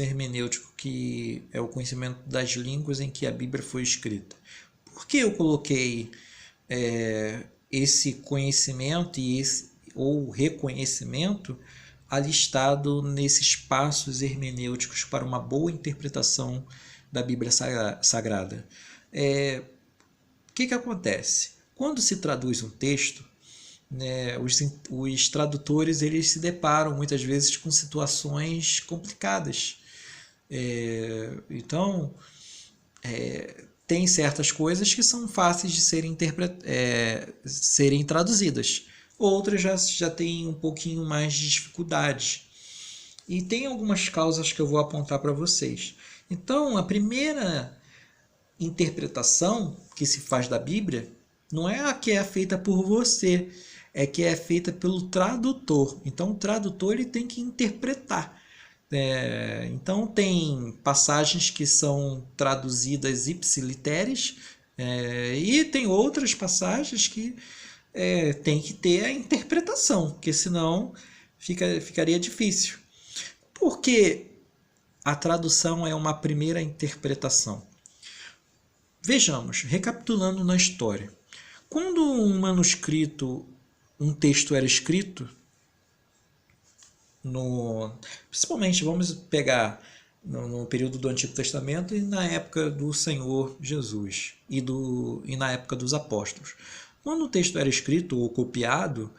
hermenêutico, que é o conhecimento das línguas em que a Bíblia foi escrita. Por que eu coloquei esse conhecimento ou reconhecimento alistado nesses passos hermenêuticos para uma boa interpretação da Bíblia Sagrada? O que acontece? Quando se traduz um texto, né, os tradutores eles se deparam muitas vezes com situações complicadas. Então, tem certas coisas que são fáceis de serem traduzidas, outras já têm um pouquinho mais de dificuldade. E tem algumas causas que eu vou apontar para vocês. Então, a primeira interpretação que se faz da Bíblia não é a que é feita por você, é que é feita pelo tradutor. Então, o tradutor ele tem que interpretar. Então, tem passagens que são traduzidas ipsiliteres, e tem outras passagens que tem que ter a interpretação, porque senão ficaria difícil. Porque a tradução é uma primeira interpretação. Vejamos, recapitulando na história. Quando um texto era escrito, principalmente vamos pegar no período do Antigo Testamento e na época do Senhor Jesus e na época dos apóstolos. Quando o texto era escrito ou copiado,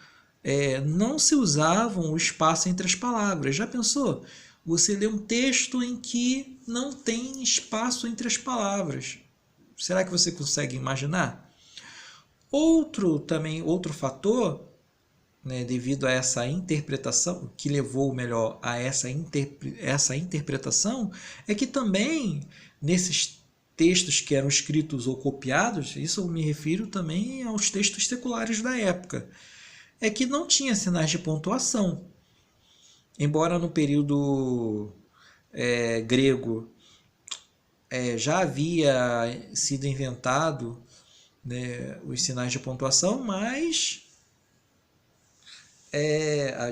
não se usavam o espaço entre as palavras. Já pensou? Você lê um texto em que não tem espaço entre as palavras. Será que você consegue imaginar? Outro fator, né, devido a essa interpretação, que levou melhor a essa interpretação, é que também nesses textos que eram escritos ou copiados, isso eu me refiro também aos textos seculares da época, é que não tinha sinais de pontuação. Embora no período grego já havia sido inventado, né, os sinais de pontuação, mas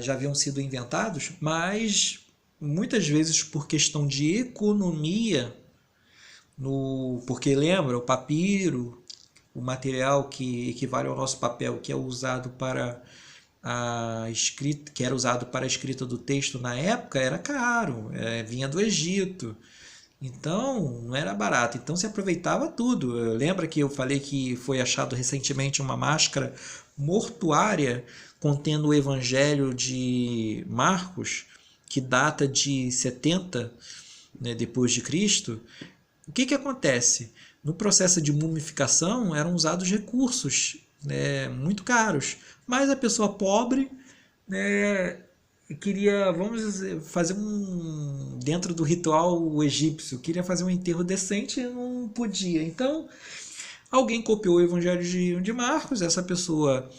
já haviam sido inventados, mas muitas vezes por questão de economia, porque lembra, o papiro, o material que equivale ao nosso papel, que é usado para a escrita, que era usado para a escrita do texto na época, era caro, vinha do Egito. Então, não era barato. Então, se aproveitava tudo. Lembra que eu falei que foi achado recentemente uma máscara mortuária contendo o Evangelho de Marcos, que data de 70, né, depois de Cristo? O que acontece? No processo de mumificação eram usados recursos, né, muito caros. Mas a pessoa pobre, né, queria, vamos dizer, fazer dentro do ritual egípcio, queria fazer um enterro decente e não podia. Então, alguém copiou o Evangelho de Marcos, essa pessoa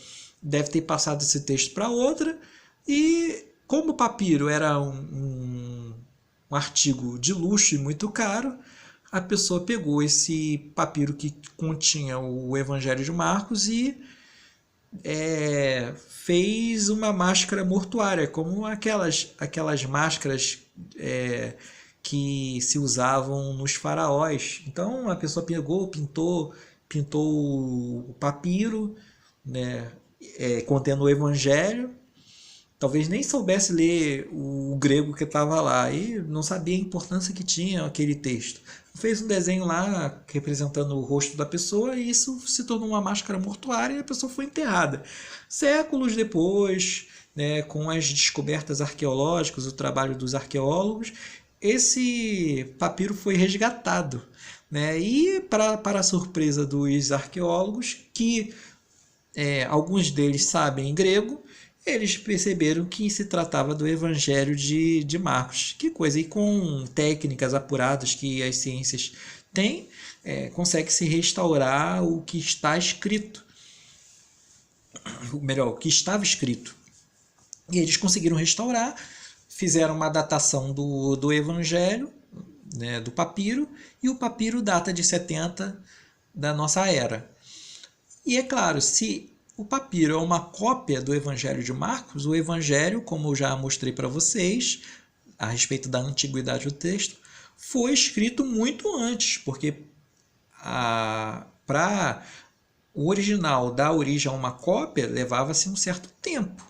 deve ter passado esse texto para outra, e como o papiro era um artigo de luxo e muito caro, a pessoa pegou esse papiro que continha o Evangelho de Marcos e fez uma máscara mortuária, como aquelas máscaras que se usavam nos faraós. Então a pessoa pegou, pintou o papiro, né, contendo o Evangelho. Talvez nem soubesse ler o grego que estava lá e não sabia a importância que tinha aquele texto. Fez um desenho lá representando o rosto da pessoa e isso se tornou uma máscara mortuária e a pessoa foi enterrada. Séculos depois, né, com as descobertas arqueológicas, o trabalho dos arqueólogos, esse papiro foi resgatado, né? E para a surpresa dos arqueólogos, que alguns deles sabem grego, eles perceberam que se tratava do Evangelho de Marcos. Que coisa! E com técnicas apuradas que as ciências têm, consegue se restaurar o que está escrito. Melhor, o que estava escrito. E eles conseguiram restaurar, fizeram uma datação do Evangelho, né, do papiro, e o papiro data de 70 da nossa era. E é claro, se o papiro é uma cópia do Evangelho de Marcos, o Evangelho, como eu já mostrei para vocês, a respeito da antiguidade do texto, foi escrito muito antes, porque para o original dar origem a uma cópia levava-se um certo tempo,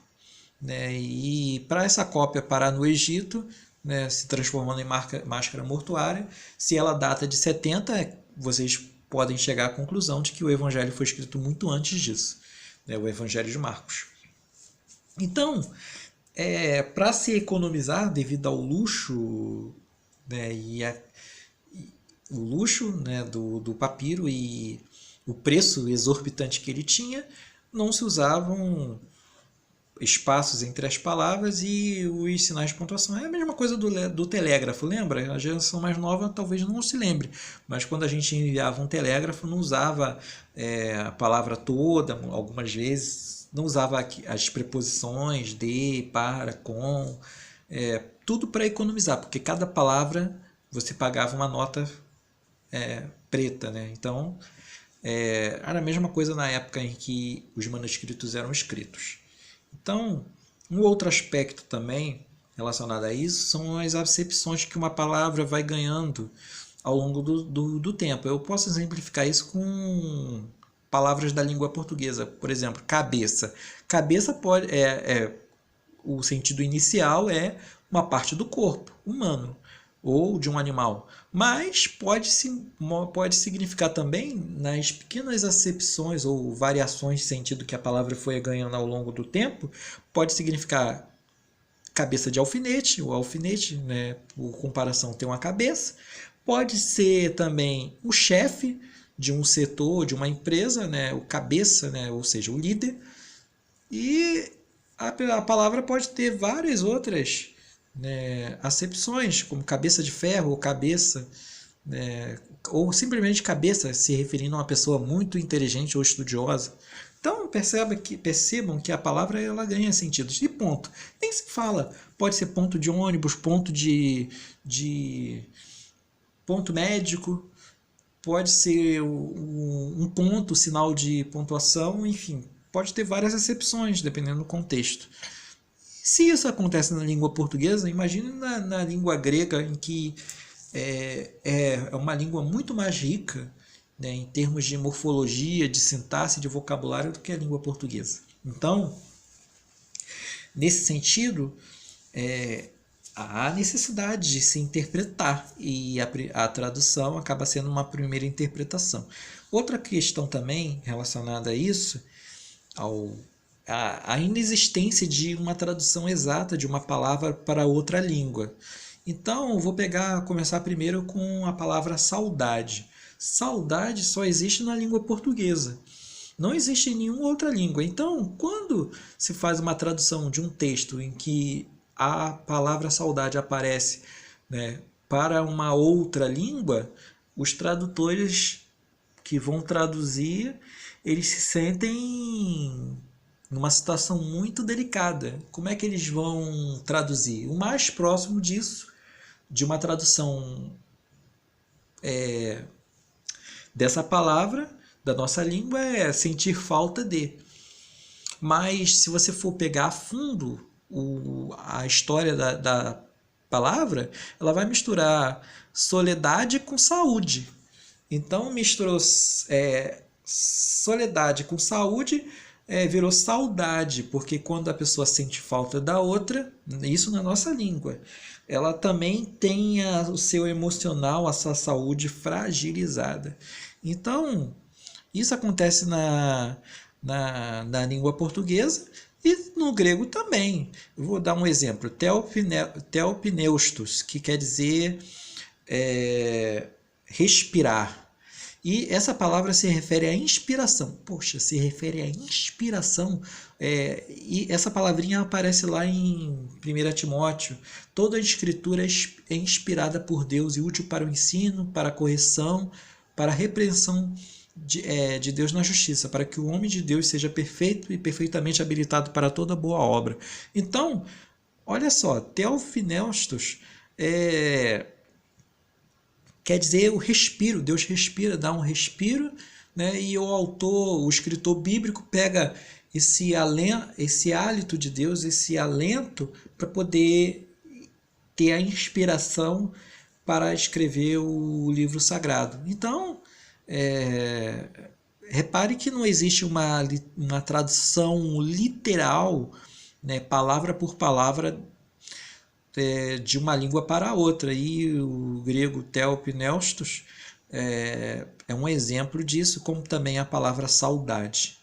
né? E para essa cópia parar no Egito, né, se transformando em máscara mortuária, se ela data de 70, vocês podem chegar à conclusão de que o Evangelho foi escrito muito antes disso, né, o Evangelho de Marcos. Então, para se economizar devido ao luxo, né, o luxo, né, do papiro e o preço exorbitante que ele tinha, não se usavam espaços entre as palavras e os sinais de pontuação. É a mesma coisa do telégrafo, lembra? A geração mais nova talvez não se lembre, mas quando a gente enviava um telégrafo não usava a palavra toda, algumas vezes não usava as preposições de, para, com, tudo para economizar, porque cada palavra você pagava uma nota preta, né? Então era a mesma coisa na época em que os manuscritos eram escritos. Então, um outro aspecto também relacionado a isso são as acepções que uma palavra vai ganhando ao longo do tempo. Eu posso exemplificar isso com palavras da língua portuguesa. Por exemplo, cabeça. Cabeça pode o sentido inicial é uma parte do corpo humano ou de um animal, mas pode significar também, nas pequenas acepções ou variações de sentido que a palavra foi ganhando ao longo do tempo, pode significar cabeça de alfinete, o alfinete, né, por comparação, tem uma cabeça. Pode ser também o chefe de um setor, de uma empresa, né, o cabeça, né, ou seja, o líder. E a palavra pode ter várias outras, né, acepções, como cabeça de ferro ou cabeça, né, ou simplesmente cabeça, se referindo a uma pessoa muito inteligente ou estudiosa. Então percebam que a palavra ela ganha sentidos. E ponto. Nem se fala. Pode ser ponto de ônibus, ponto de ponto médico, pode ser um ponto, sinal de pontuação, enfim. Pode ter várias acepções, dependendo do contexto. Se isso acontece na língua portuguesa, imagine na língua grega, em que é uma língua muito mais rica, né, em termos de morfologia, de sintaxe, de vocabulário, do que a língua portuguesa. Então, nesse sentido, há necessidade de se interpretar, e a tradução acaba sendo uma primeira interpretação. Outra questão também relacionada a isso, a inexistência de uma tradução exata de uma palavra para outra língua. Então, eu vou começar primeiro com a palavra saudade. Saudade só existe na língua portuguesa. Não existe em nenhuma outra língua. Então, quando se faz uma tradução de um texto em que a palavra saudade aparece, né, para uma outra língua, os tradutores que vão traduzir, eles se sentem numa situação muito delicada. Como é que eles vão traduzir? O mais próximo disso, de uma tradução dessa palavra, da nossa língua, é sentir falta de. Mas se você for pegar a fundo a história da palavra, ela vai misturar soledade com saúde. Então misturou soledade com saúde, virou saudade, porque quando a pessoa sente falta da outra, isso na nossa língua, ela também tem o seu emocional, a sua saúde fragilizada. Então, isso acontece na língua portuguesa e no grego também. Eu vou dar um exemplo, theopneustos, que quer dizer respirar. E essa palavra se refere à inspiração. Poxa, se refere à inspiração. E essa palavrinha aparece lá em 1 Timóteo. Toda a escritura é inspirada por Deus e útil para o ensino, para a correção, para a repreensão de Deus na justiça, para que o homem de Deus seja perfeito e perfeitamente habilitado para toda boa obra. Então, olha só, theopneustos quer dizer eu respiro, Deus respira, dá um respiro, né? E o escritor bíblico pega esse hálito de Deus, esse alento, para poder ter a inspiração para escrever o livro sagrado. Então, repare que não existe uma tradução literal, né, palavra por palavra, de uma língua para a outra. E o grego theopneustos é um exemplo disso, como também a palavra saudade.